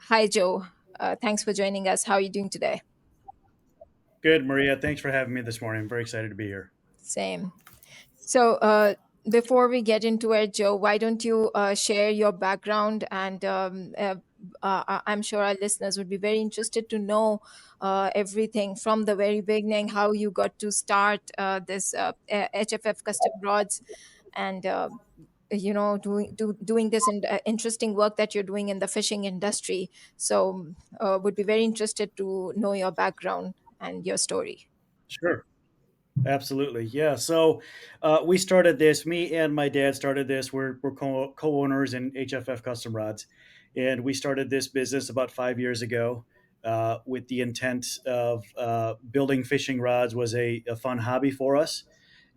Hi, Joe. Thanks for joining us. How are you doing today? Good, Maria. Thanks for having me this morning. I'm very excited to be here. Same. So, before we get into it, Joe, why don't you share your background? And I'm sure our listeners would be very interested to know everything from the very beginning, how you got to start this HFF Custom Rods, and doing this interesting work that you're doing in the fishing industry. So, would be very interested to know your background and your story. Sure. Absolutely. Yeah. So we started this, me and my dad started this. We're co-owners in HFF Custom Rods. And we started this business about 5 years ago with the intent of building fishing rods was a fun hobby for us.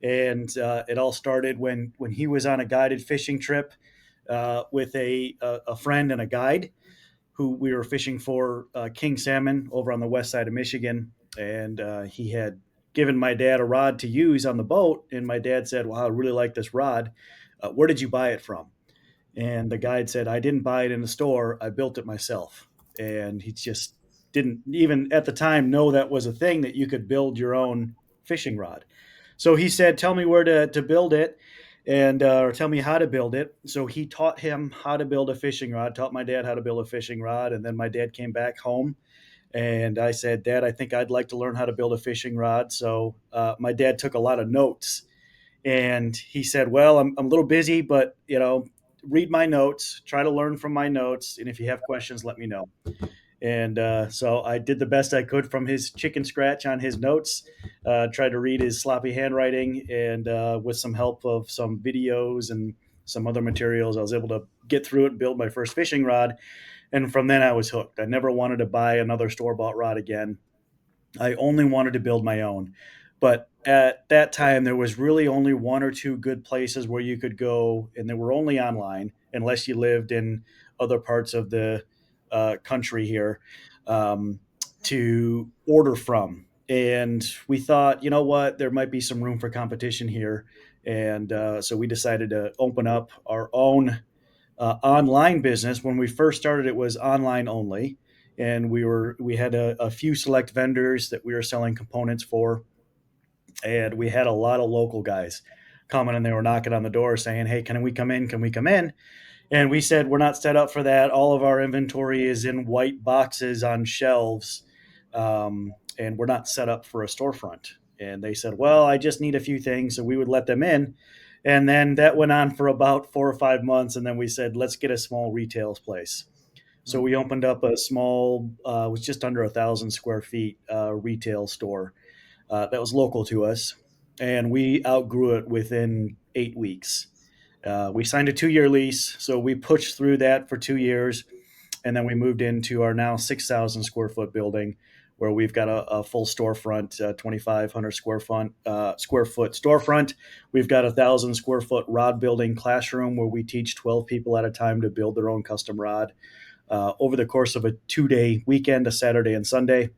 And it all started when he was on a guided fishing trip with a friend and a guide who we were fishing for king salmon over on the west side of Michigan, and he had given my dad a rod to use on the boat, and my dad said, "Wow, I really like this rod. Where did you buy it from?" And the guide said, "I didn't buy it in the store. I built it myself." And he just didn't even at the time know that was a thing that you could build your own fishing rod. So he said, "Tell me where to build it, and or tell me how to build it." So he taught him how to build a fishing rod, taught my dad how to build a fishing rod, and then my dad came back home, and I said, "Dad, I think I'd like to learn how to build a fishing rod." So my dad took a lot of notes, and he said, "Well, I'm a little busy, but read my notes, try to learn from my notes, and if you have questions, let me know." And so I did the best I could from his chicken scratch on his notes, tried to read his sloppy handwriting, and with some help of some videos and some other materials, I was able to get through it and build my first fishing rod. And from then I was hooked. I never wanted to buy another store bought rod again. I only wanted to build my own. But at that time, there was really only one or two good places where you could go, and they were only online unless you lived in other parts of the country here um, to order from. And we thought, you know what, there might be some room for competition here. And so we decided to open up our own online business. When we first started, it was online only, and we had a few select vendors that we were selling components for, and we had a lot of local guys coming and they were knocking on the door saying, "Hey, can we come in? Can we come in?" And we said, "We're not set up for that. All of our inventory is in white boxes on shelves, and we're not set up for a storefront." And they said, "Well, I just need a few things." So we would let them in. And then that went on for about 4 or 5 months. And then we said, "Let's get a small retail place." So we opened up a small, it was just under 1,000 square feet retail store that was local to us. And we outgrew it within 8 weeks. We signed a 2 year lease, so we pushed through that for 2 years, and then we moved into our now 6,000 square foot building, where we've got a full storefront, 2,500 square foot storefront. We've got 1,000 square foot rod building classroom where we teach 12 people at a time to build their own custom rod over the course of a 2 day weekend, a Saturday and Sunday.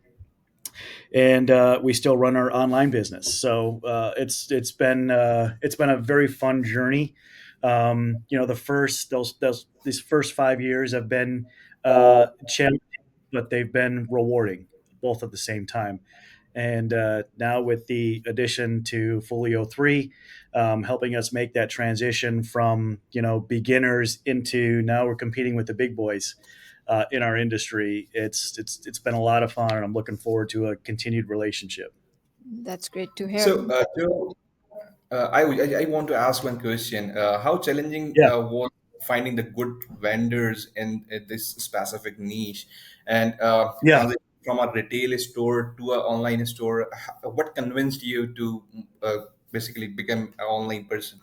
And we still run our online business. So it's been a very fun journey. The first those these first 5 years have been challenging, but they've been rewarding both at the same time. And now with the addition to Folio 3, helping us make that transition from beginners into now we're competing with the big boys in our industry. It's been a lot of fun, and I'm looking forward to a continued relationship. That's great to hear. So, Joe, I want to ask one question. How challenging Yeah. was finding the good vendors in this specific niche, and Yeah. transition from a retail store to an online store? What convinced you to basically become an online person?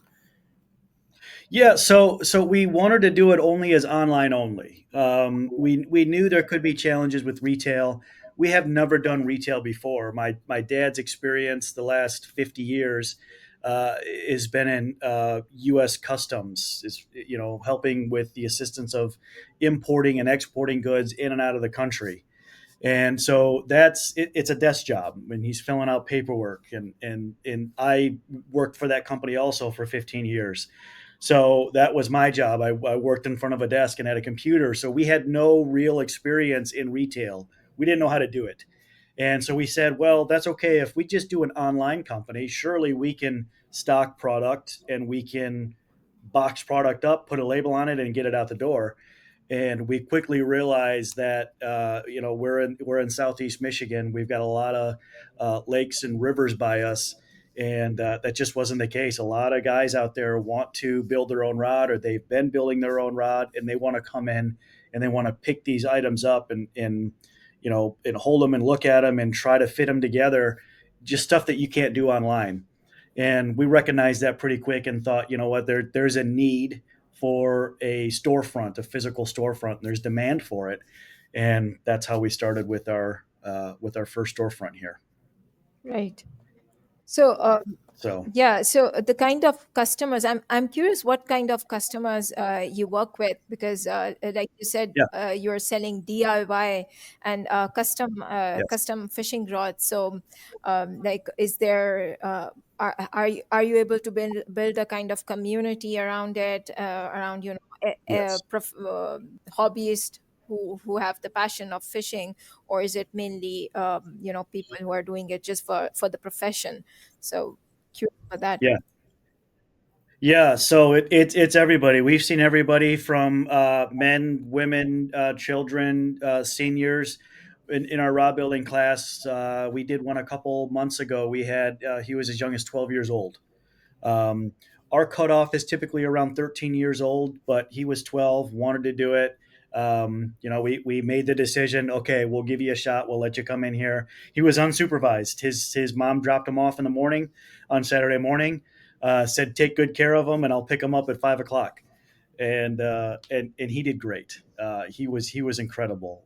Yeah, so we wanted to do it only as online only. We knew there could be challenges with retail. We have never done retail before. My dad's experience the last 50 years has been in U.S. Customs, is helping with the assistance of importing and exporting goods in and out of the country. And so it's a desk job, and he's filling out paperwork. And I worked for that company also for 15 years. So that was my job. I worked in front of a desk and at a computer. So we had no real experience in retail. We didn't know how to do it. And so we said, well, that's okay. If we just do an online company, surely we can stock product and we can box product up, put a label on it, and get it out the door. And we quickly realized that we're in Southeast Michigan. We've got a lot of lakes and rivers by us, and that just wasn't the case. A lot of guys out there want to build their own rod, or they've been building their own rod, and they want to come in and they want to pick these items up and hold them and look at them and try to fit them together. Just stuff that you can't do online. And we recognized that pretty quick and thought, you know what, there's a need for a storefront, a physical storefront, and there's demand for it. And that's how we started with our first storefront here. Right. So, So yeah, so the kind of customers, I'm curious what kind of customers you work with, because like you said, yeah, you're selling DIY and yes, custom fishing rods. So, like, is there are you able to build a kind of community around it, around yes. hobbyists who have the passion of fishing, or is it mainly people who are doing it just for the profession? So curious about that. Yeah. Yeah, so it's everybody. We've seen everybody from men, women, children, seniors. In our raw building class, we did one a couple months ago. We had he was as young as 12 years old. Um, our cutoff is typically around 13 years old, but he was 12, wanted to do it. We made the decision. Okay, we'll give you a shot. We'll let you come in here. He was unsupervised. His mom dropped him off in the morning on Saturday morning. Said take good care of him, and I'll pick him up at 5 o'clock. And he did great. He was incredible.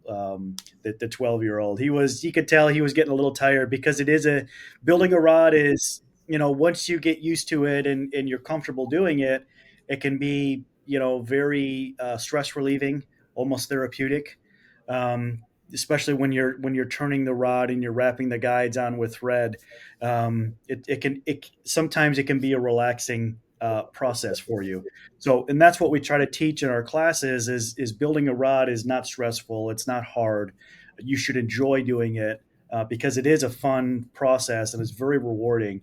The 12-year-old, he could tell he was getting a little tired because it is a building a rod is, once you get used to it and you're comfortable doing it, it can be, very stress relieving, almost therapeutic. Especially when you're turning the rod and you're wrapping the guides on with thread. It sometimes it can be a relaxing process for you. So, and that's what we try to teach in our classes is building a rod is not stressful. It's not hard. You should enjoy doing it because it is a fun process and it's very rewarding.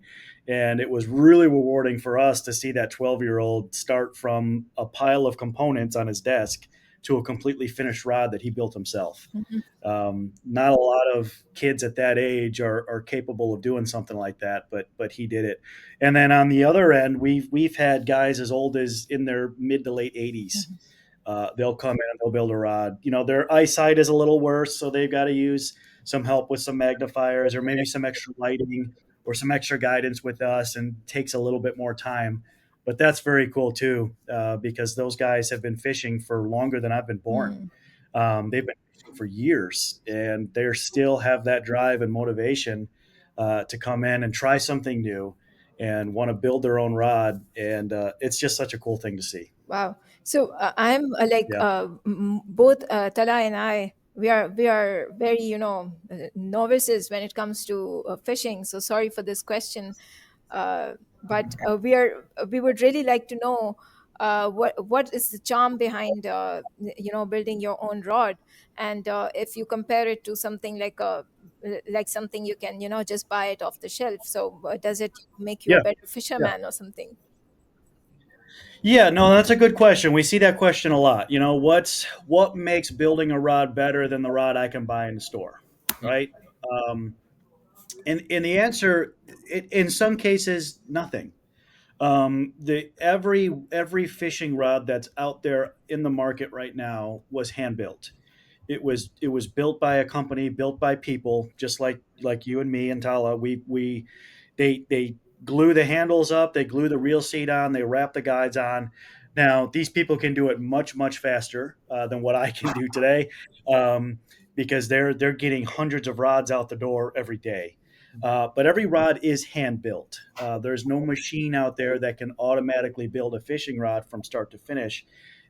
And it was really rewarding for us to see that 12-year-old start from a pile of components on his desk to a completely finished rod that he built himself. Mhm. Not a lot of kids at that age are capable of doing something like that, but he did it. And then on the other end, we've had guys as old as in their mid to late 80s. Mhm. They'll come in and they'll build a rod. Their eyesight is a little worse, so they've got to use some help with some magnifiers or maybe some extra lighting or some extra guidance with us, and takes a little bit more time. But that's very cool too, because those guys have been fishing for longer than I've been born. Mm. They've been fishing for years, and they still have that drive and motivation to come in and try something new and want to build their own rod. And it's just such a cool thing to see. Wow. So I'm Yeah. both Tala and I. We are very novices when it comes to fishing. So sorry for this question, but we would really like to know what is the charm behind building your own rod, and if you compare it to something like something you can just buy it off the shelf. So does it make you a Yeah. better Yeah. fisherman or something? Yeah, no, that's a good question. We see that question a lot. What makes building a rod better than the rod I can buy in the store, right? Um, and the answer, in some cases, nothing. The every fishing rod that's out there in the market right now was hand built. It was built by a company, built by people, just like you and me and Tala. They glue the handles up, they glue the reel seat on, they wrap the guides on. Now these people can do it much faster than what I can do today, um, because they're getting hundreds of rods out the door every day. But every rod is hand built. There's no machine out there that can automatically build a fishing rod from start to finish.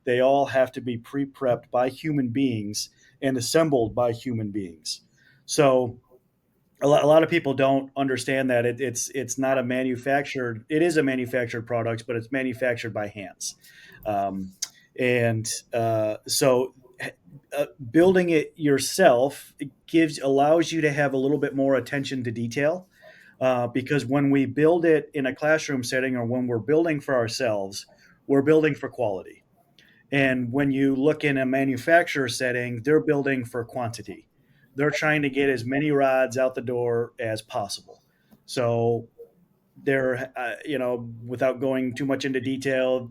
They all have to be pre-prepped by human beings and assembled by human beings. So a lot of people don't understand that it's not a manufactured. It is a manufactured product, but it's manufactured by hands, um, and so building it yourself allows you to have a little bit more attention to detail, because when we build it in a classroom setting or when we're building for ourselves, we're building for quality. And when you look in a manufacturer setting, they're building for quantity. They're trying to get as many rods out the door as possible. So without going too much into detail,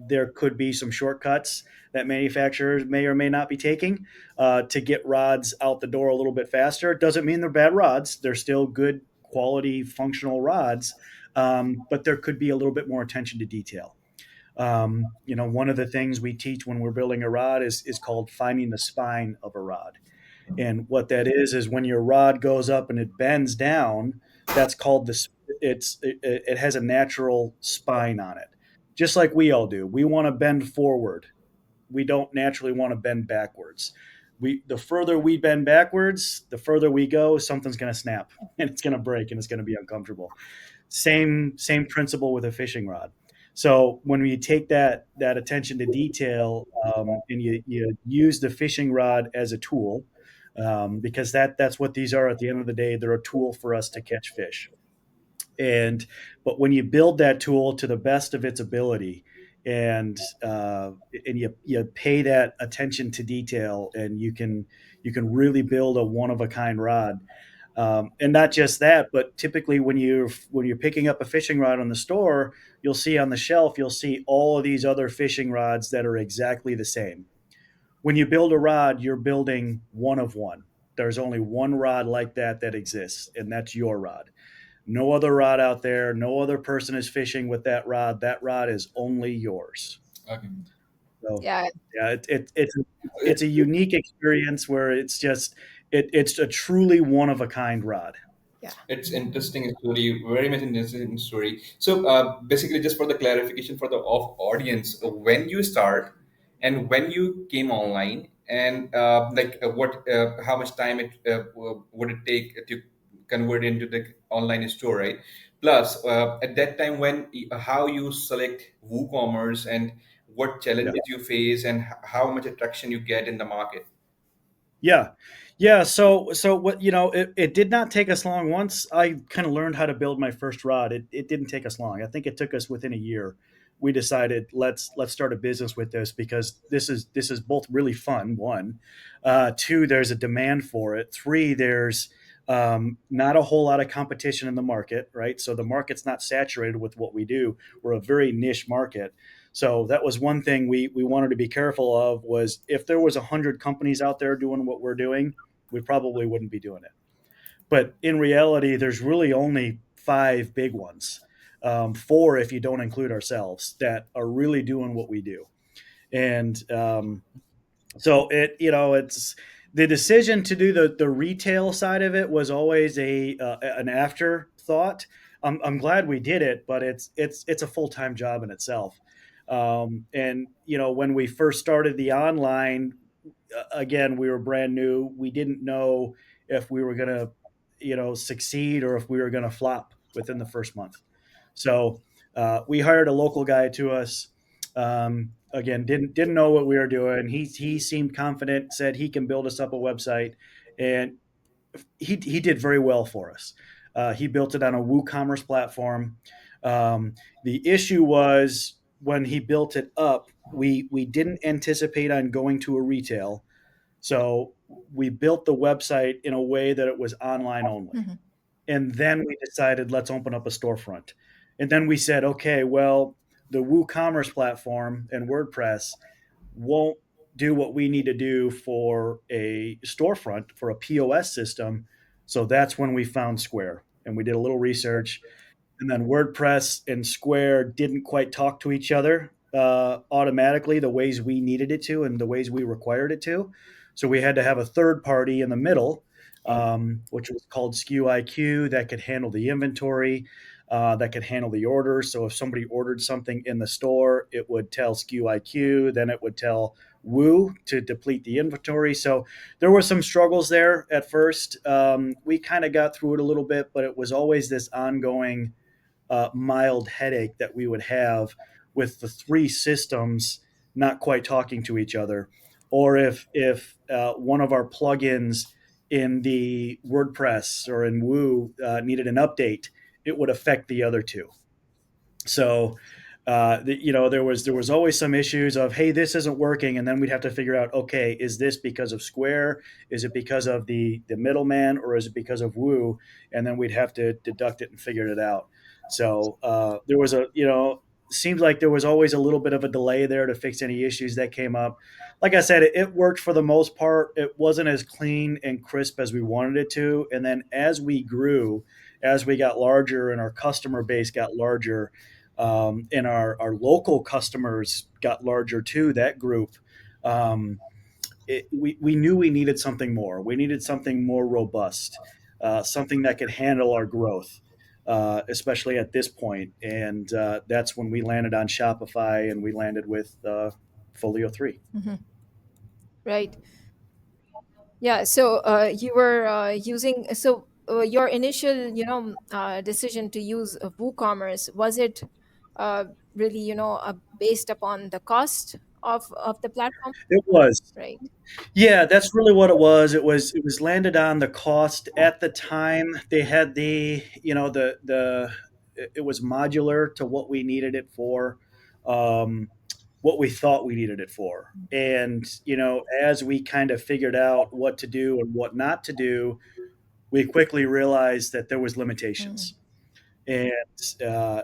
there could be some shortcuts that manufacturers may or may not be taking to get rods out the door a little bit faster. It doesn't mean they're bad rods. They're still good quality functional rods, but there could be a little bit more attention to detail. One of the things we teach when we're building a rod is called finding the spine of a rod. And what that is when your rod goes up and it bends down, that's called this. It has a natural spine on it, just like we all do. We want to bend forward. We don't naturally want to bend backwards. The further we bend backwards, the further we go, something's going to snap and it's going to break and it's going to be uncomfortable. Same principle with a fishing rod. So when we take that attention to detail, and you use the fishing rod as a tool, because that's what these are at the end of the day. They're a tool for us to catch fish. But when you build that tool to the best of its ability, and you pay that attention to detail, and you can really build a one of a kind rod. And not just that, but typically when you're picking up a fishing rod on the store, you'll see on the shelf, you'll see all of these other fishing rods that are exactly the same. When you build a rod, you're building one of one. There's only one rod like that exists, and that's your rod. No other rod out there, no other person is fishing with that rod. That rod is only yours. Okay. So Yeah, yeah, it's a unique experience where it's a truly one of a kind rod. yeah. It's interesting story, very much interesting story. So basically, just for the clarification for the audience, when you start and when you came online, and how much time would it take to convert into the online store, right? Plus, at that time, how you select WooCommerce and what Yeah. challenges you face and how much attraction you get in the market. Yeah. Yeah. So what, it did not take us long. Once I kind of learned how to build my first rod, it didn't take us long. I think it took us within a year. We decided let's start a business with this, because this is both really fun. One, two, there's a demand for it. Three, there's not a whole lot of competition in the market, right? So the market's not saturated with what we do. We're a very niche market. So that was one thing we wanted to be careful of, was if there was 100 companies out there doing what we're doing, we probably wouldn't be doing it. But in reality, there's really only five big ones, four if you don't include ourselves, that are really doing what we do. And so it's the decision to do the retail side of it was always an afterthought. I'm glad we did it, but it's a full-time job in itself. And when we first started the online, again, we were brand new. We didn't know if we were going to succeed or if we were going to flop within the first month. So we hired a local guy to us. Again, didn't know what we were doing. He seemed confident, said he can build us up a website, and he did very well for us. He built it on a WooCommerce platform. The issue was when he built it up, we didn't anticipate on going to a retail, so we built the website in a way that it was online only. Mhm. And then we decided, let's open up a storefront. And then we said, okay, well, the WooCommerce platform and WordPress won't do what we need to do for a storefront, for a POS system. So that's when we found Square, and we did a little research. And then WordPress and Square didn't quite talk to each other automatically the ways we needed it to and the ways we required it to. So we had to have a third party in the middle, which was called SKU IQ, that could handle the inventory, that could handle the orders. So if somebody ordered something in the store, it would tell SKU IQ, then it would tell Woo to deplete the inventory. So there were some struggles there at first. We kind of got through it a little bit, but it was always this ongoing mild headache that we would have with the three systems not quite talking to each other, or if one of our plugins in the WordPress or in Woo needed an update, it would affect the other two. So, there was always some issues of, hey, this isn't working, and then we'd have to figure out, okay, is this because of Square? Is it because of the middleman, or is it because of Woo? And then we'd have to deduct it and figure it out. So there was seems like there was always a little bit of a delay there to fix any issues that came up. Like I said, it worked for the most part. It wasn't as clean and crisp as we wanted it to. And then as we grew, as we got larger and our customer base got larger, and our local customers got larger too, that group, we knew we needed something more. We needed something more robust, something that could handle our growth, especially at this point. And that's when we landed on Shopify and we landed with Folio 3. Mhm. Right. Yeah. So you were using, so your initial, decision to use WooCommerce, was it really, based upon the cost of the platform? It was. Right. Yeah, that's really what it was. It was landed on the cost at the time. They had it was modular to what we needed it for, what we thought we needed it for. And as we kind of figured out what to do and what not to do, we quickly realized that there was Mm. limitations. And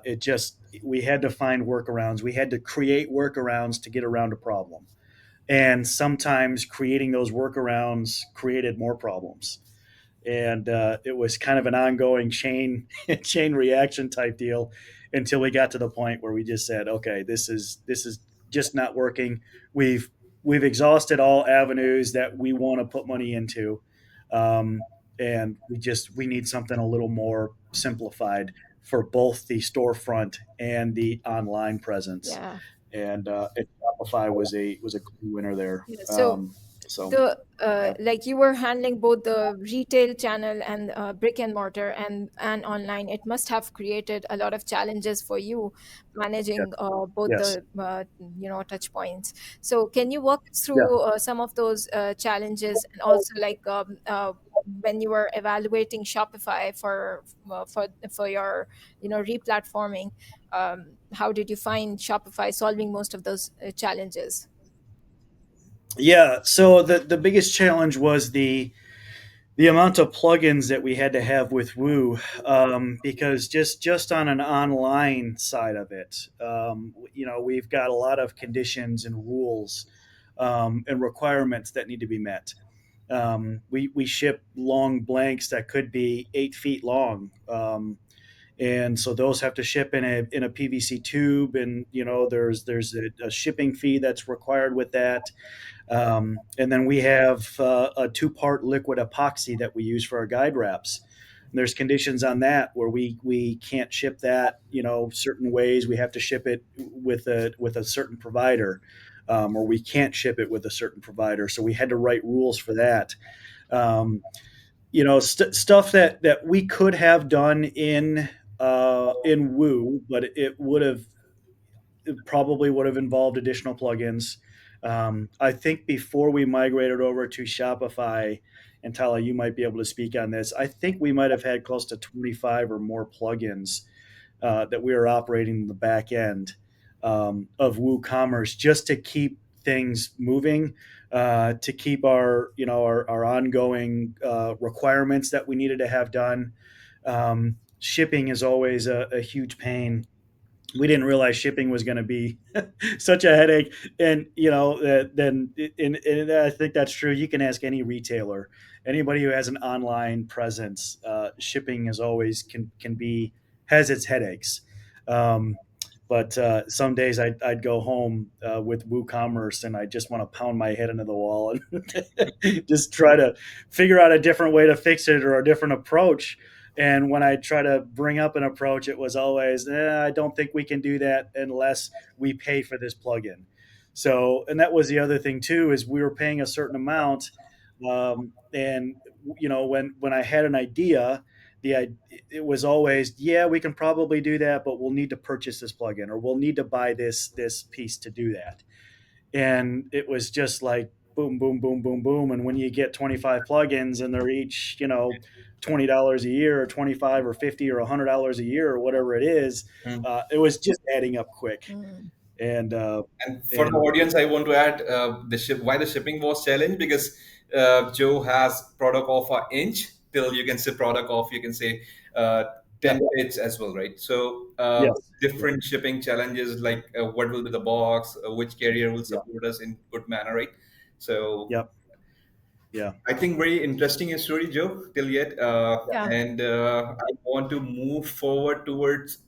it just we had to find workarounds. We had to create workarounds to get around a problem, and sometimes creating those workarounds created more problems. And it was kind of an ongoing chain reaction type deal until we got to the point where we just said, okay, this is just not working. We've exhausted all avenues that we want to put money into, um, and we need something a little more simplified for both the storefront and the online presence. Yeah. And Shopify was a clear winner there. Yeah. So So the yeah, like you were handling both the retail channel and brick and mortar and online, it must have created a lot of challenges for you yeah, managing both yes, the touch points. So can you walk us yeah. through some of those challenges, and also like when you were evaluating Shopify for your replatforming, how did you find Shopify solving most of those challenges? Yeah, so the biggest challenge was the amount of plugins that we had to have with Woo, because just on an online side of it, we've got a lot of conditions and rules, and requirements that need to be met. We ship long blanks that could be 8 feet long. And so those have to ship in a PVC tube, and there's a shipping fee that's required with that. And then we have a two-part liquid epoxy that we use for our guide wraps. And there's conditions on that where we can't ship that, certain ways. We have to ship it with a certain provider, or we can't ship it with a certain provider. So we had to write rules for that. Um, stuff that we could have done in Woo, but it probably would have involved additional plugins. I think before we migrated over to Shopify, and Tyler, you might be able to speak on this. I think we might have had close to 25 or more plugins that we were operating in the back end of WooCommerce just to keep things moving, to keep our ongoing requirements that we needed to have done. Shipping is always a huge pain. We didn't realize shipping was going to be such a headache. And then and I think that's true. You can ask any retailer, anybody who has an online presence. Shipping is always can be has its headaches. um, but some days I'd go home with WooCommerce and I just want to pound my head into the wall and just try to figure out a different way to fix it or a different approach. And when I try to bring up an approach, it was always, I don't think we can do that unless we pay for this plugin. So, and that was the other thing too, is we were paying a certain amount, and when I had an idea, it was always, yeah, we can probably do that, but we'll need to purchase this plugin, or we'll need to buy this piece to do that. And it was just like boom, boom, boom, boom, boom. And when you get 25 plugins and they're each, $20 a year, or 25 or 50 or $100 a year, or whatever it is, Mm. it was just adding up quick. Mm. And And for the and audience, I want to add why the shipping was challenged, because Joe has product of an inch till you can say product of, you can say, uh, yeah, 10 feet as well, right? So yes, yeah, different shipping challenges, like what will be the box, which carrier will yeah, support us in good manner, right? So yep, yeah, I think very interesting story, Joe, till yet. Yeah. And I want to move forward towards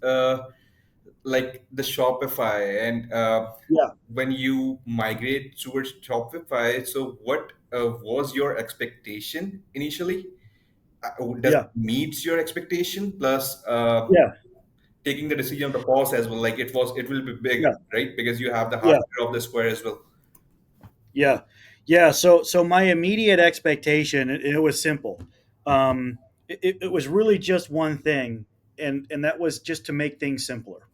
like the Shopify, and yeah, when you migrate towards Shopify, so what was your expectation initially? Does it yeah, meet your expectation? Plus, yeah, taking the decision of the pause as well, like it will be big, yeah, right? Because you have the yeah, hardware of the square as well. yeah, yeah. So my immediate expectation, it was simple. It was really just one thing, and that was just to make things simpler,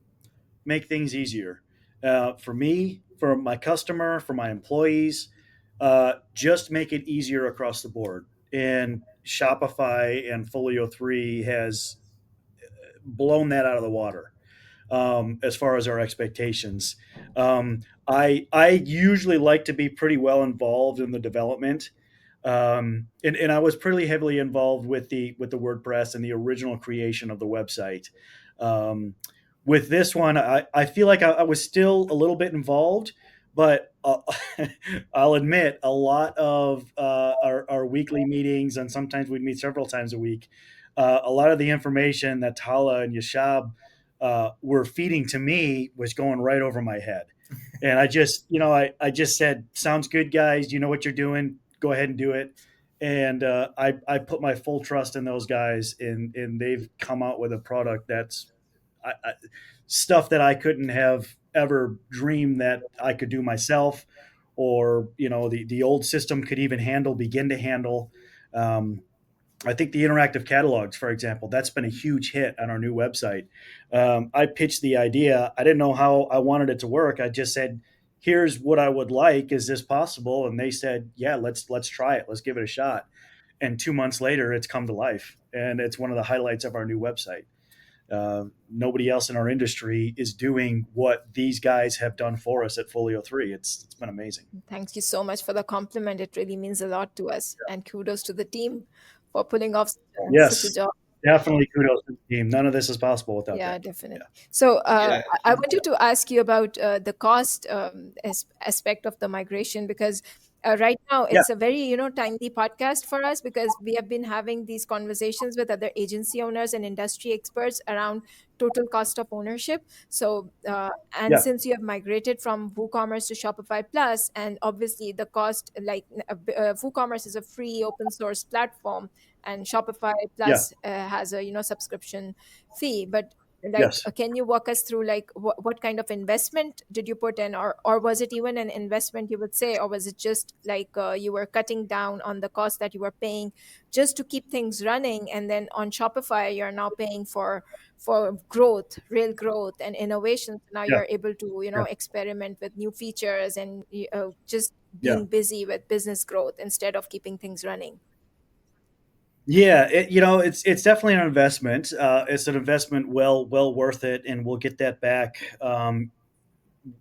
make things easier, for me, for my customer, for my employees. Just make it easier across the board. And Shopify and Folio 3 has blown that out of the water, as far as our expectations. I usually like to be pretty well involved in the development, and I was pretty heavily involved with the WordPress and the original creation of the website. Um, with this one, I feel like I was still a little bit involved, but I'll admit a lot of our weekly meetings, and sometimes we'd meet several times a week. A lot of the information that Tala and Yashab were feeding to me was going right over my head. And I just said, sounds good, guys. You know what you're doing. Go ahead and do it. And I put my full trust in those guys, and they've come out with a product that's stuff that I couldn't have ever dreamed that I could do myself, or the old system could even begin to handle. Um, I think the interactive catalogs, for example, that's been a huge hit on our new website. I pitched the idea. I didn't know how I wanted it to work. I just said, "Here's what I would like. Is this possible?" And they said, "Yeah, let's try it. Let's give it a shot." And 2 months later, it's come to life, and it's one of the highlights of our new website. Nobody else in our industry is doing what these guys have done for us at Folio 3. It's been amazing. Thank you so much for the compliment. It really means a lot to us. And kudos to the team for pulling off such a Yes, job. definitely kudos to the team. None of this is possible without Yeah, them. definitely. Yeah. So Yeah. I wanted to ask you about the cost aspect of the migration, because right now Yeah. it's a very timely podcast for us, because we have been having these conversations with other agency owners and industry experts around total cost of ownership. So and Yeah. since you have migrated from WooCommerce to Shopify Plus, and obviously the cost, like WooCommerce is a free open source platform, and Shopify Yeah. Plus has a subscription fee. But like Yes. can you walk us through like what kind of investment did you put in, or was it even an investment, you would say, or was it just like you were cutting down on the cost that you were paying just to keep things running, and then on Shopify you're now paying for growth, real growth and innovation. Now Yeah. you're able to Yeah. experiment with new features and just Yeah. being busy with business growth instead of keeping things running. Yeah. It's definitely an investment. It's an investment well worth it, and we'll get that back,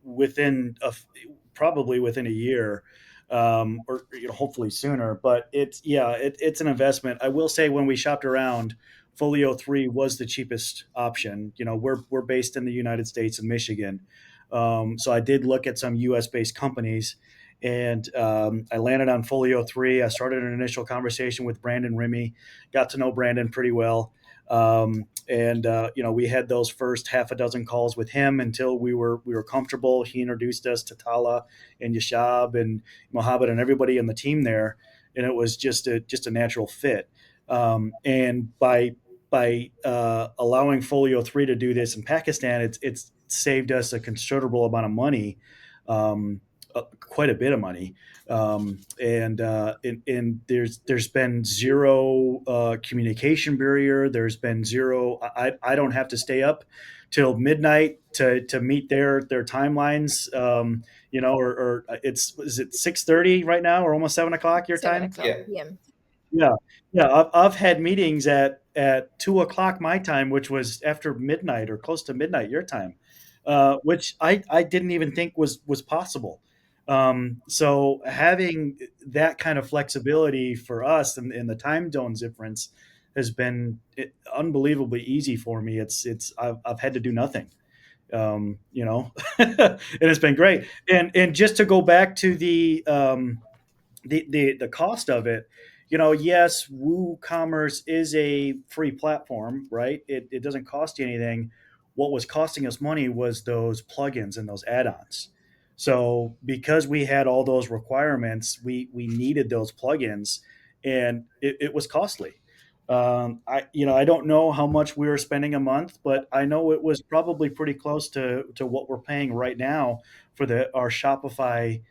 within probably within a year, or hopefully sooner. But it's an investment. I will say, when we shopped around, Folio 3 was the cheapest option. We're based in the United States and Michigan, so I did look at some U.S. based companies, and I landed on Folio 3. I started an initial conversation with Brandon Remy, got to know Brandon pretty well. And we had those first half a dozen calls with him until we were comfortable. He introduced us to Tala and Yashab and Mohammed and everybody on the team there, and it was just a natural fit. And by allowing Folio 3 to do this in Pakistan, it's saved us a considerable amount of money. quite a bit of money, and there's been zero communication barrier. There's been zero. I don't have to stay up till midnight to meet their timelines. Or it's is it 6:30 right now, or almost 7 o'clock your seven time? o'clock Yeah. p.m. Yeah, yeah. I've had meetings at 2 o'clock my time, which was after midnight or close to midnight your time, which I didn't even think was possible. So having that kind of flexibility for us and the time zones difference has been unbelievably easy for me. I've had to do nothing, and it's been great. And just to go back to the cost of it, yes, WooCommerce is a free platform, right? It doesn't cost you anything. What was costing us money was those plugins and those add-ons. So because we had all those requirements, we needed those plugins, and it was costly. I don't know how much we were spending a month, but I know it was probably pretty close to what we're paying right now for the our Shopify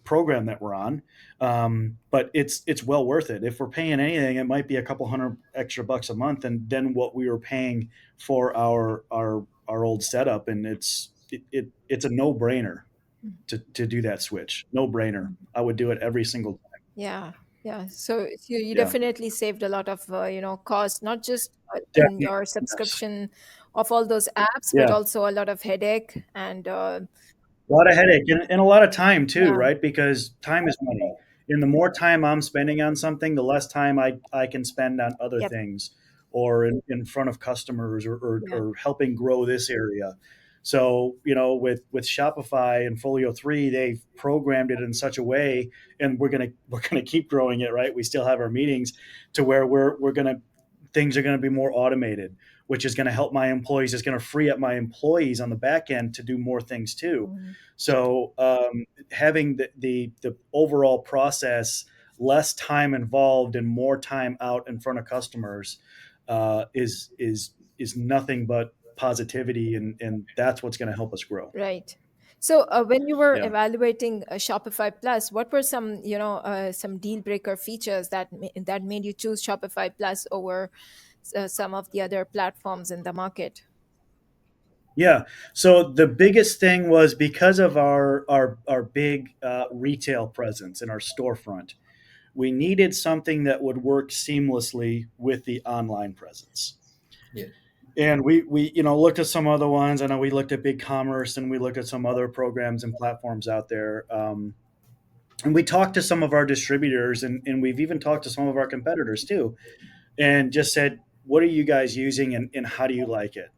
program that we're on. But it's well worth it. If we're paying anything, it might be a couple hundred extra bucks a month, and then what we were paying for our old setup, and it's a no brainer to do that switch. No brainer. I would do it every single time. Yeah, yeah. So you Yeah, definitely saved a lot of cost, not just in definitely. your Yes. subscription of all those apps, but Yeah. also a lot of headache and A lot of headache and a lot of time too, yeah, right? Because time is money. And the more time I'm spending on something, the less time I can spend on other yep, things or in front of customers yeah, or helping grow this area. So, with Shopify and Folio 3, they've programmed it in such a way, and we're gonna keep growing it, right? We still have our meetings to where we're gonna things are gonna be more automated, which is going to help my employees. It's going to free up my employees on the back end to do more things too. mhm, So having the overall process, less time involved and more time out in front of customers, is nothing but positivity, and that's what's going to help us grow. right. So when you were Yeah. evaluating Shopify Plus, what were some some deal breaker features that made you choose Shopify Plus over some of the other platforms in the market? Yeah. So the biggest thing was because of our big retail presence and our storefront, we needed something that would work seamlessly with the online presence. Yeah. And we looked at some other ones. I know we looked at BigCommerce and we looked at some other programs and platforms out there. And we talked to some of our distributors, and we've even talked to some of our competitors too, and just said, "What are you guys using, and how do you like it?"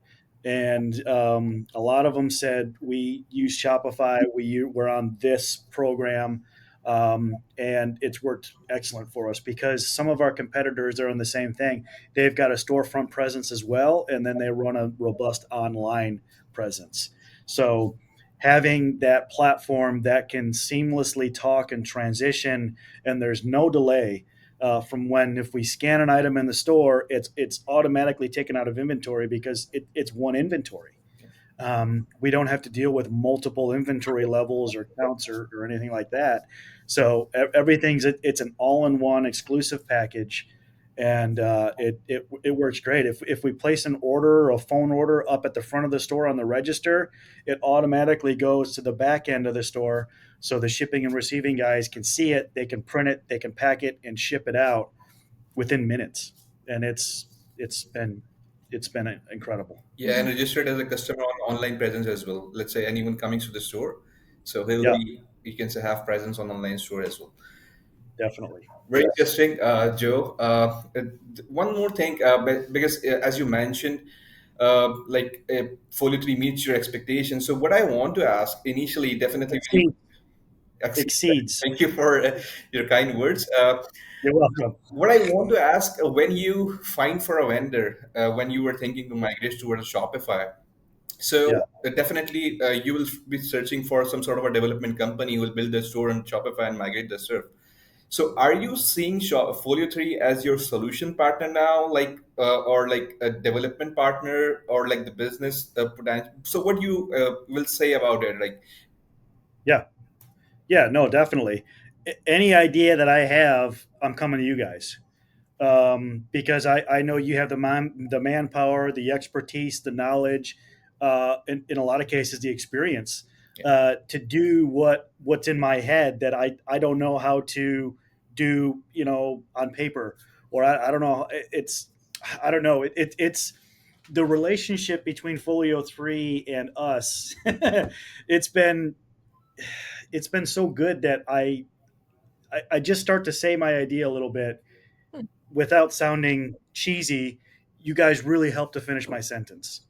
And a lot of them said, "We use Shopify. We're on this program, and it's worked excellent for us because some of our competitors are on the same thing. They've got a storefront presence as well, and then they run a robust online presence. So." Having that platform that can seamlessly talk and transition, and there's no delay, from when if we scan an item in the store, it's automatically taken out of inventory because it's one inventory. We don't have to deal with multiple inventory levels or counts or anything like that. So everything's it's an all-in-one exclusive package, and it works great. If we place an order or a phone order up at the front of the store on the register, it automatically goes to the back end of the store, so the shipping and receiving guys can see it, they can print it, they can pack it and ship it out within minutes, and it's been incredible. Yeah, and registered as a customer on online presence as well. Let's say anyone coming to the store, so he'll Yeah, be you can say have presence on online store as well. definitely. Very Yes. interesting, Joe. One more thing, because as you mentioned, Folio 3 meets your expectations. So what I want to ask initially, definitely, Exceed, exceed. exceeds. Thank you for your kind words. You're welcome. What I want to ask, when you find for a vendor, when you were thinking to migrate towards Shopify, Yeah. so definitely you will be searching for some sort of a development company who will build the store on Shopify and migrate the stuff. So are you seeing Folio 3 as your solution partner now, or like a development partner, or like the business potential? So what you will say about it? Like, Yeah. Yeah. No, definitely. Any idea that I have, I'm coming to you guys. Because I know you have the manpower, the expertise, the knowledge, in a lot of cases, the experience Yeah. to do what's in my head that I don't know how to do, on paper, or I don't know. I don't know. It's the relationship between Folio 3 and us. it's been it's been so good that I just start to say my idea a little bit without sounding cheesy. You guys really helped to finish my sentence.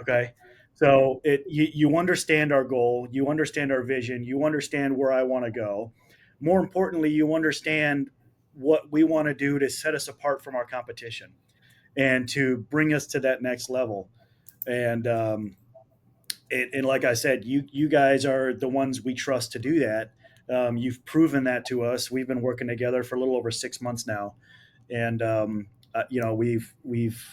Okay. So you understand our goal, you understand our vision, you understand where I want to go. More importantly, you understand what we want to do to set us apart from our competition and to bring us to that next level. And and like I said, you guys are the ones we trust to do that. You've proven that to us. We've been working together for a little over 6 months now, and we've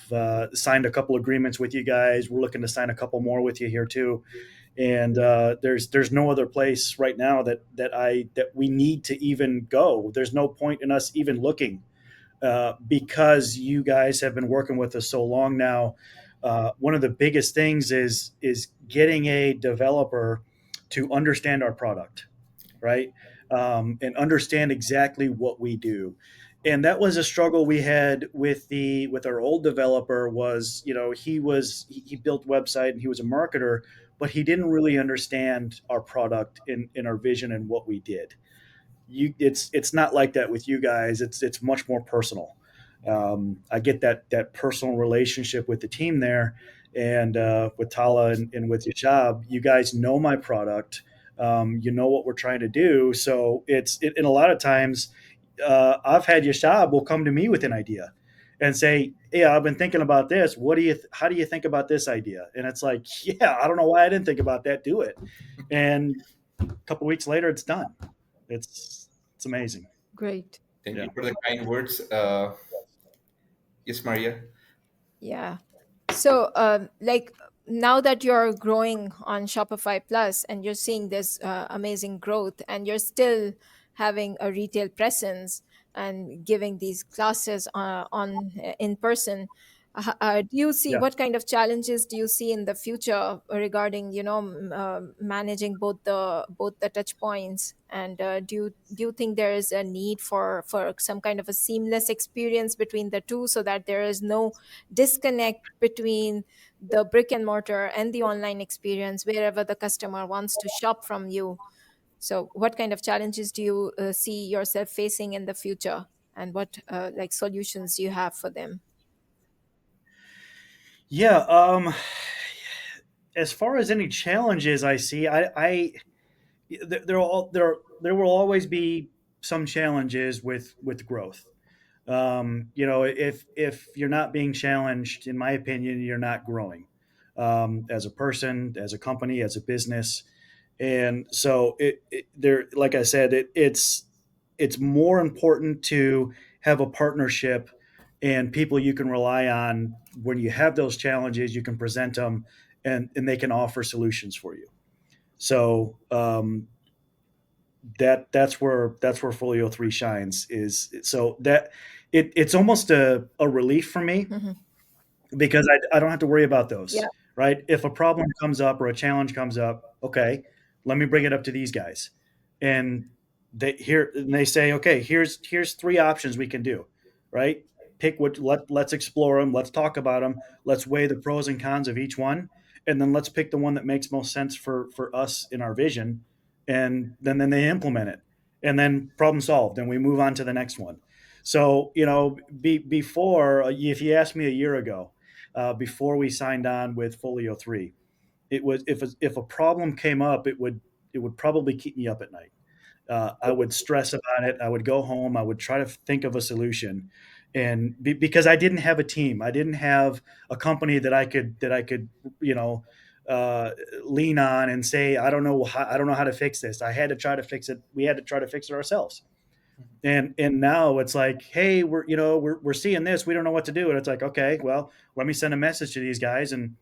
signed a couple agreements with you guys. We're looking to sign a couple more with you here too. And there's no other place right now that we need to even go. There's no point in us even looking, because you guys have been working with us so long now. One of the biggest things is getting a developer to understand our product, right? And understand exactly what we do. And that was a struggle we had with our old developer. Was he built website and he was a marketer, but he didn't really understand our product in our vision and what we did. It's not like that with you guys. It's much more personal. I get that personal relationship with the team there, and with Tala and with your job. You guys know my product. You know what we're trying to do. So and a lot of times, I've had Yashab will come to me with an idea and say, "Yeah, I've been thinking about this. How do you think about this idea?" And it's like, "Yeah, I don't know why I didn't think about that. Do it." And a couple weeks later, it's done. It's amazing. Great. Thank Yeah. you for the kind words. Yes, Maria. Yeah. So, like now that you're growing on Shopify Plus and you're seeing this amazing growth, and you're still having a retail presence and giving these classes on in person, do you see Yeah. what kind of challenges do you see in the future regarding managing both the touch points? And do you think there is a need for some kind of a seamless experience between the two, so that there is no disconnect between the brick and mortar and the online experience wherever the customer wants to shop from you? So what kind of challenges do you see yourself facing in the future, and what like solutions do you have for them? Yeah. As far as any challenges I see, there will always be some challenges with growth. If you're not being challenged, in my opinion, you're not growing, as a person, as a company, as a business. And so there, like I said, it's more important to have a partnership and people you can rely on. When you have those challenges, you can present them, and they can offer solutions for you. So that's where Folio 3 shines. Is so that it's almost a relief for me, Hmm. because I don't have to worry about Yeah. those, right? If a problem comes up or a challenge comes up, okay, let me bring it up to these guys, and they say, okay, here's three options we can do, right? Pick let's explore them, let's talk about them, let's weigh the pros and cons of each one, and then let's pick the one that makes most sense for us in our vision, and then they implement it, and then problem solved, and we move on to the next one. So before, if you asked me a year ago, before we signed on with Folio 3, it was if a problem came up, it would probably keep me up at night. I would stress about it. I would go home. I would try to think of a solution, and because I didn't have a team, I didn't have a company that I could you know uh, lean on and say, I don't know how to fix this. I had to try to fix it. We had to try to fix it ourselves. And now it's like, hey, we're seeing this. We don't know what to do. And it's like, okay, well, let me send a message to these guys, and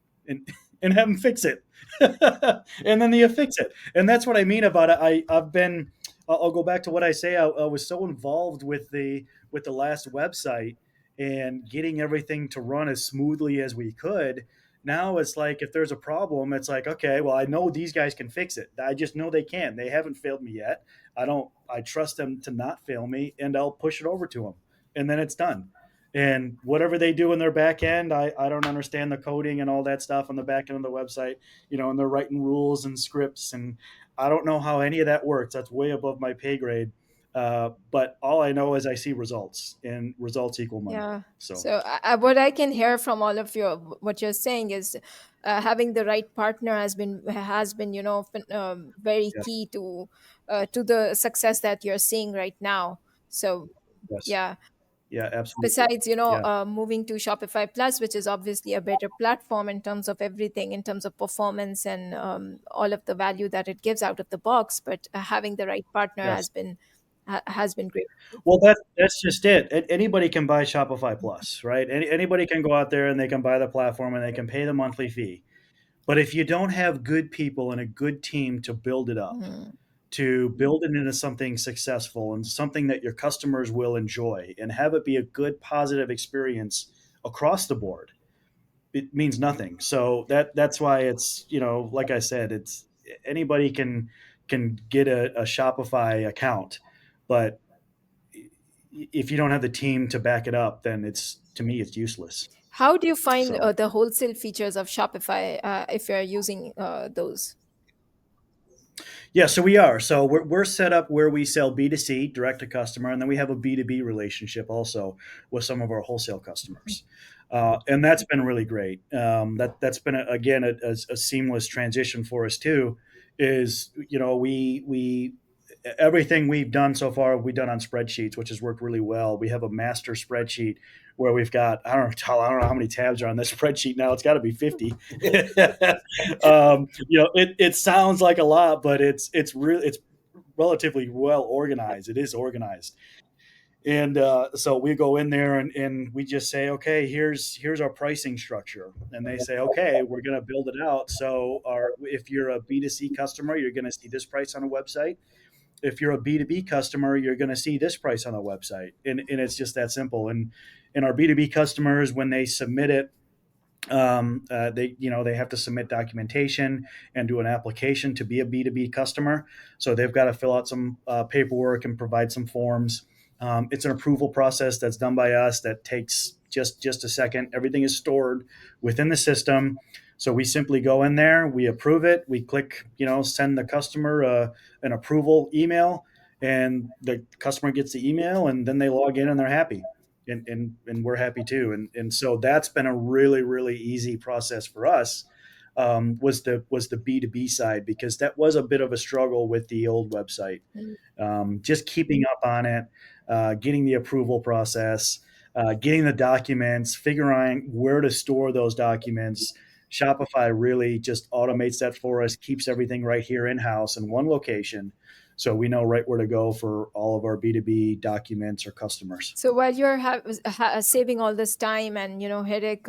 and have them fix it. And then you fix it. And that's what I mean about it. I've been, I'll go back to what I say. I was so involved with the last website and getting everything to run as smoothly as we could. Now it's like if there's a problem, it's like, okay, well, I know these guys can fix it. I just know they can. They haven't failed me yet. I trust them to not fail me, and I'll push it over to them. And then it's done. And whatever they do in their back end, I don't understand the coding and all that stuff on the back end of the website, and they're writing rules and scripts. And I don't know how any of that works. That's way above my pay grade. But all I know is I see results, and results equal money. Yeah. So, So what I can hear from all of your what you're saying is having the right partner has been very yes, key to the success that you're seeing right now. So yes, yeah. yeah, absolutely. Besides, Yeah, moving to Shopify Plus, which is obviously a better platform in terms of everything, in terms of performance and all of the value that it gives out of the box. But having the right partner yes. has been great. Well, that's just it. Anybody can buy Shopify Plus, right? Anybody can go out there and they can buy the platform and they can pay the monthly fee. But if you don't have good people and a good team to build it up, Mm. to build it into something successful and something that your customers will enjoy and have it be a good, positive experience across the board, it means nothing. So that's why it's, like I said, it's anybody can get a Shopify account, but if you don't have the team to back it up, then it's to me it's useless. How do you find So the wholesale features of Shopify if you're using those? yeah, so we are. So we're set up where we sell B2C, direct to customer, and then we have a B2B relationship also with some of our wholesale customers. And that's been really great. That's been again a seamless transition for us too. Is we everything we've done so far we've done on spreadsheets, which has worked really well. We have a master spreadsheet where we've got I don't know how many tabs are on this spreadsheet now. It's got to be 50. It sounds like a lot, but it's relatively well organized. It is organized, and so we go in there and we just say, okay, here's our pricing structure, and they say, okay, we're going to build it out. So if you're a B2C customer, you're going to see this price on a website. If you're a B2B customer, you're going to see this price on a website, and it's just that simple. And our B2B customers, when they submit it, they have to submit documentation and do an application to be a B2B customer. So they've got to fill out some paperwork and provide some forms. It's an approval process that's done by us that takes just a second. Everything is stored within the system. So we simply go in there, we approve it, we click, send the customer an approval email, and the customer gets the email, and then they log in and they're happy, and we're happy too. And so that's been a really really easy process for us. Was the B2B side, because that was a bit of a struggle with the old website, Mm. just keeping up on it, getting the approval process, getting the documents, figuring where to store those documents. Shopify really just automates that for us, keeps everything right here in house in one location. So we know right where to go for all of our B2B documents or customers. So while you're saving all this time and headache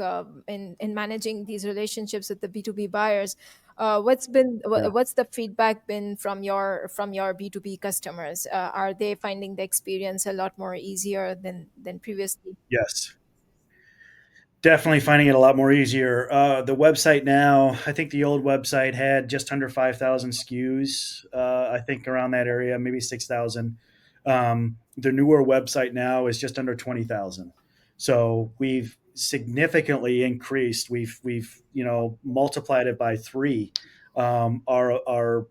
in managing these relationships with the B2B buyers, Yeah. what's the feedback been from your B2B customers? Are they finding the experience a lot more easier than previously? Yes. Definitely finding it a lot more easier. The website now, I think the old website had just under 5,000 SKUs. I think around that area, maybe 6,000. The newer website now is just under 20,000. So we've significantly increased. We've multiplied it by three. Our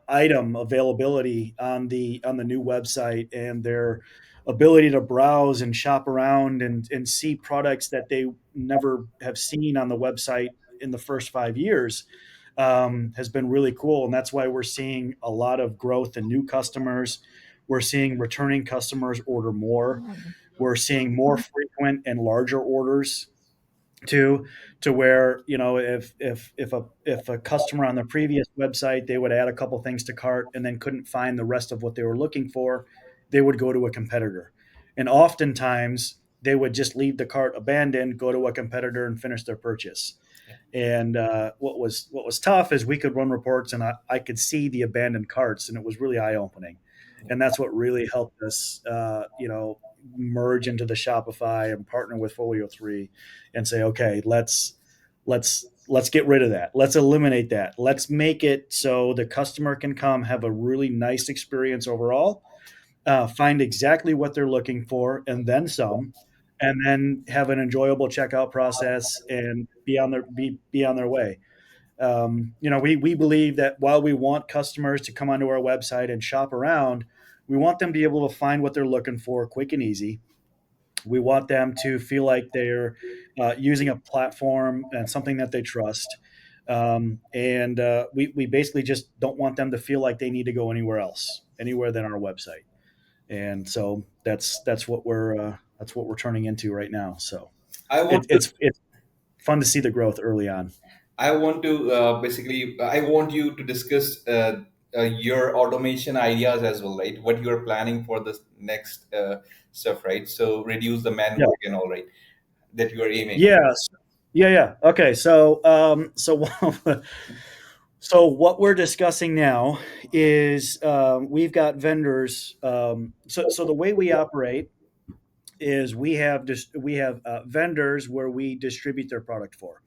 item availability on the new website, and their ability to browse and shop around and see products that they never have seen on the website in the first 5 years, has been really cool. And that's why we're seeing a lot of growth in new customers. We're seeing returning customers order more. Mm. We're seeing more frequent and larger orders to to where, if a customer on the previous website, they would add a couple things to cart and then couldn't find the rest of what they were looking for, they would go to a competitor. And oftentimes they would just leave the cart abandoned, go to a competitor and finish their purchase. Yeah. And what was tough is we could run reports, and I could see the abandoned carts, and it was really eye opening. Yeah. And that's what really helped us, merge into the Shopify and partner with Folio 3, and say, okay, let's get rid of that. Let's eliminate that. Let's make it so the customer can come have a really nice experience overall, find exactly what they're looking for, and then some, and then have an enjoyable checkout process and be on their way. We believe that while we want customers to come onto our website and shop around, we want them to be able to find what they're looking for quick and easy. We want them to feel like they're using a platform and something that they trust. And we basically just don't want them to feel like they need to go anywhere else, anywhere than our website. And so that's what we're turning into right now. So I want it's fun to see the growth early on. to basically, I want you to discuss your automation ideas as well, right? What you are planning for the next stuff, right? So reduce the man Yeah. work and all, right? That you are aiming. Yes. Yeah. Yeah. Okay. So what we're discussing now is we've got vendors. So the way we operate is we have vendors where we distribute their product for.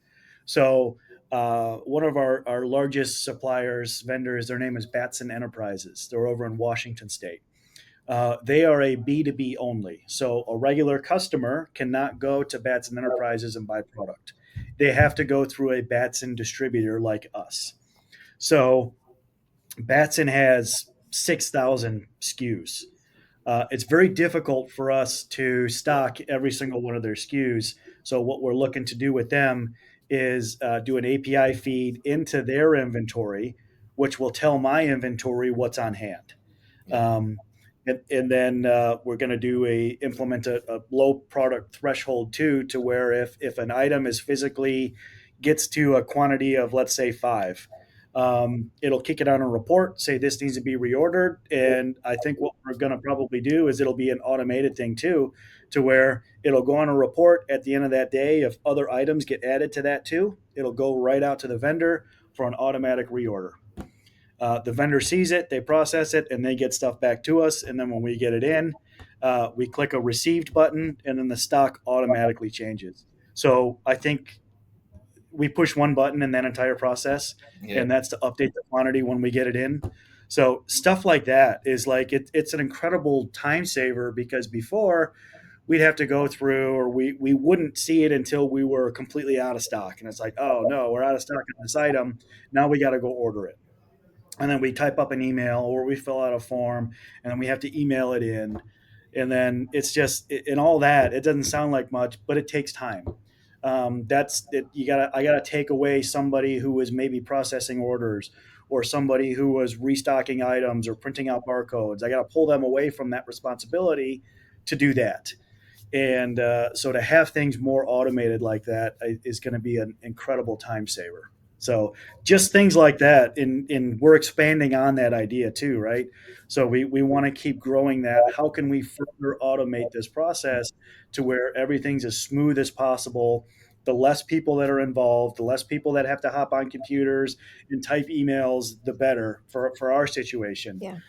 So one of our largest suppliers vendors, their name is Batson Enterprises. They're over in Washington State. They are a B2B only. So a regular customer cannot go to Batson Enterprises and buy product. They have to go through a Batson distributor like us. So Batson has 6,000 SKUs. It's very difficult for us to stock every single one of their SKUs. So what we're looking to do with them is do an API feed into their inventory, which will tell my inventory what's on hand. Yeah. And then we're going to implement a low product threshold too, to where if an item is physically gets to a quantity of, let's say, 5, it'll kick it on a report, say this needs to be reordered. And I think what we're going to probably do is it'll be an automated thing too, to where it'll go on a report at the end of that day. If other items get added to that too, it'll go right out to the vendor for an automatic reorder. The vendor sees it, they process it, and they get stuff back to us. And then when we get it in, we click a received button, and then the stock automatically changes. So I think we push one button in that entire process, Yeah. and that's to update the quantity when we get it in. So stuff like that is like it's an incredible time saver, because before we'd have to go through, or we wouldn't see it until we were completely out of stock, and it's like, oh no, we're out of stock on this item. Now we got to go order it, and then we type up an email or we fill out a form, and then we have to email it in. And then it's just and all that, it doesn't sound like much, but it takes time. That's it. I gotta take away somebody who was maybe processing orders, or somebody who was restocking items or printing out barcodes. I gotta pull them away from that responsibility to do that. And so to have things more automated like that is going to be an incredible time saver. So just things like that, in we're expanding on that idea too, right? So we want to keep growing that. How can we further automate this process to where everything's as smooth as possible? The less people that are involved, the less people that have to hop on computers and type emails, the better for our situation. Yeah.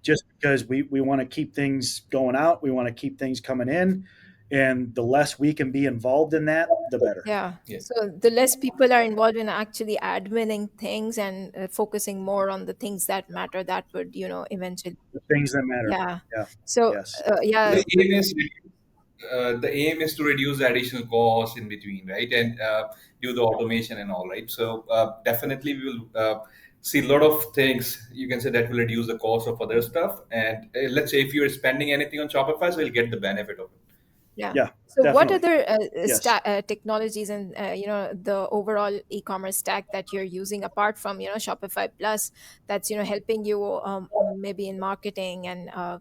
Just because we want to keep things going out, we want to keep things coming in, and the less we can be involved in that, the better. Yeah. Yeah. So the less people are involved in actually adminning things and focusing more on the things that matter, that would, eventually. The things that matter. Yeah. Yeah. So, Yes. So yeah. the aim is to reduce the additional costs in between, right? And do the automation and all, right? So definitely we will see a lot of things. You can say that will reduce the cost of other stuff. And let's say if you're spending anything on Shopify, so you'll get the benefit of it. Yeah. Yeah. So, what Definitely. other Yes. technologies and the overall e-commerce stack that you're using apart from Shopify Plus, that's helping you maybe in marketing and uh,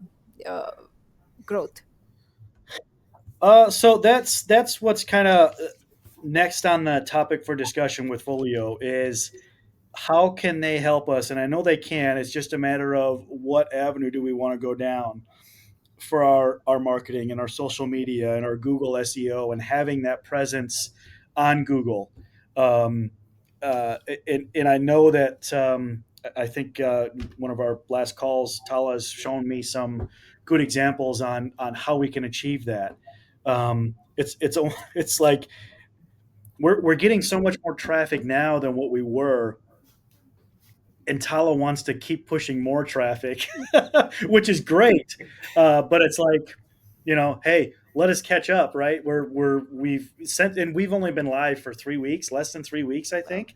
growth? So that's what's kind of next on the topic for discussion with Folio is how can they help us? And I know they can. It's just a matter of what avenue do we want to go down for our marketing and our social media and our Google SEO, and having that presence on Google. Um, and I know that I think one of our last calls, Tala has shown me some good examples on how we can achieve that. It's like we're getting so much more traffic now than what we were, and Tala wants to keep pushing more traffic, which is great. But it's like, hey, let us catch up, right? We've sent, and we've only been live for 3 weeks, less than 3 weeks, I Wow. think.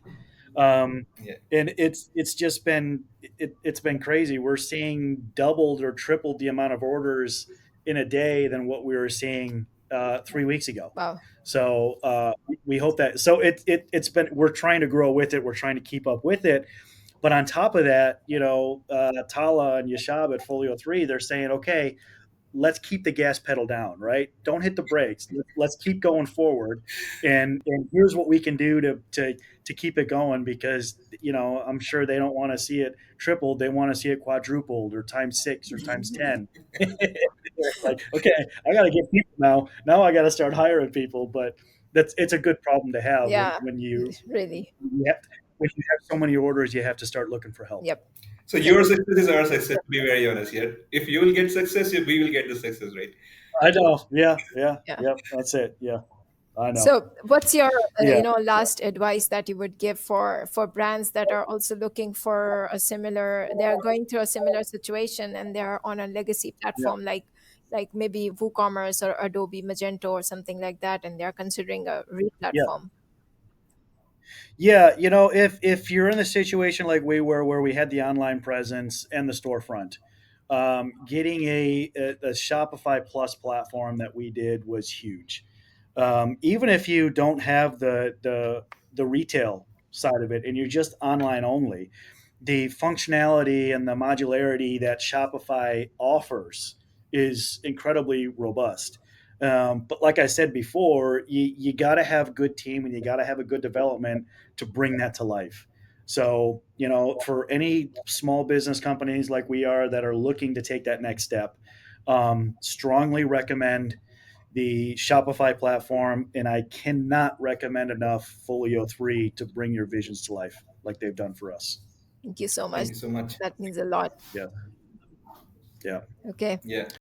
Um, Yeah. and it's just been it's been crazy. We're seeing doubled or tripled the amount of orders in a day than what we were seeing 3 weeks ago. Wow. So we hope that. So it's been, we're trying to grow with it. We're trying to keep up with it, but on top of that, Tala and Yashab at Folio 3, they're saying, okay, let's keep the gas pedal down, right? Don't hit the brakes. Let's keep going forward. And here's what we can do to keep it going, because I'm sure they don't want to see it tripled. They want to see it quadrupled or times six or times 10. Like, okay, I got to get people now. Now I got to start hiring people. But it's a good problem to have when, Yeah, really. you have when you have so many orders, you have to start looking for help. Yep. So Yep. your success is our success, to be very honest here. If you will get success, we will get the success, right? I know. Yeah, yeah, Yeah. yep. That's it. Yeah, I know. So, what's your Yeah, last advice that you would give for brands that are also looking for a similar? They are going through a similar situation and they are on a legacy yeah, platform like maybe WooCommerce or Adobe Magento or something like that, and they are considering a yeah. re-platform. Yeah, if you're in the situation like we were, where we had the online presence and the storefront, getting a Shopify Plus platform that we did was huge. Even if you don't have the retail side of it and you're just online only, the functionality and the modularity that Shopify offers is incredibly robust. But like I said before, you got to have a good team and you got to have a good development to bring that to life. So, for any small business companies like we are that are looking to take that next step, strongly recommend the Shopify platform. And I cannot recommend enough Folio 3 to bring your visions to life like they've done for us. Thank you so much. Thank you so much. That means a lot. Yeah. Yeah. Okay. Yeah.